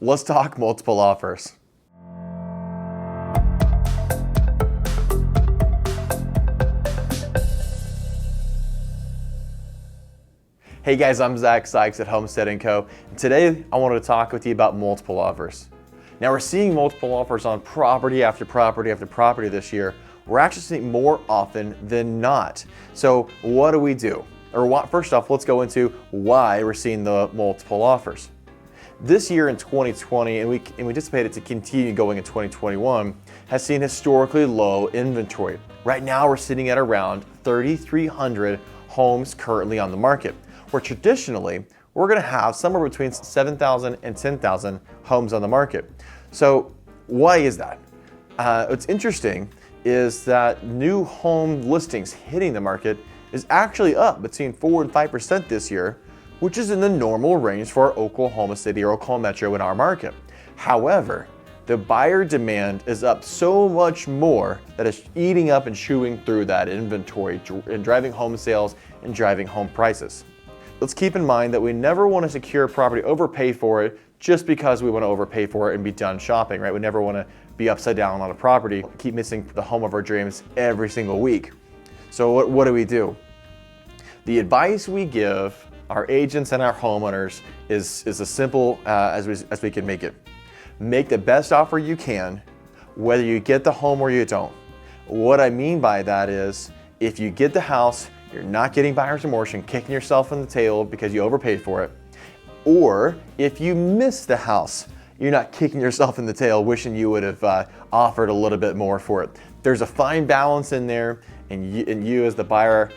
Let's talk multiple offers. Hey guys, I'm Zach Sykes at Homestead & Co. And today I wanted to talk with you about multiple offers. Now we're seeing multiple offers on property after property after property this year. We're actually seeing more often than not. So what do we do? First off, let's go into why we're seeing the multiple offers. This year in 2020, and we anticipate it to continue going in 2021, has seen historically low inventory. Right now we're sitting at around 3,300 homes currently on the market, where traditionally we're gonna have somewhere between 7,000 and 10,000 homes on the market. So why is that? What's interesting is that new home listings hitting the market is actually up between 4 and 5% this year, which is in the normal range for Oklahoma City or Oklahoma Metro in our market. However, the buyer demand is up so much more that it's eating up and chewing through that inventory and driving home sales and driving home prices. Let's keep in mind that we never want to secure a property, overpay for it just because we want to overpay for it and be done shopping, right? We never want to be upside down on a property, keep missing the home of our dreams every single week. So what do we do? The advice we give our agents and our homeowners is as simple as we can make it. Make the best offer you can, whether you get the home or you don't. What I mean by that is, if you get the house, you're not getting buyer's remorse and kicking yourself in the tail because you overpaid for it. Or if you miss the house, you're not kicking yourself in the tail wishing you would have offered a little bit more for it. There's a fine balance in there, and you as the buyer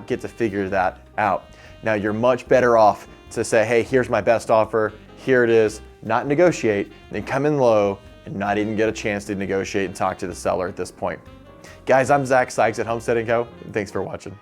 get to figure that out. Now you're much better off to say, hey, here's my best offer, here it is, not negotiate, then come in low and not even get a chance to negotiate and talk to the seller at this point. Guys, I'm Zach Sykes at Homestead & Co. And thanks for watching.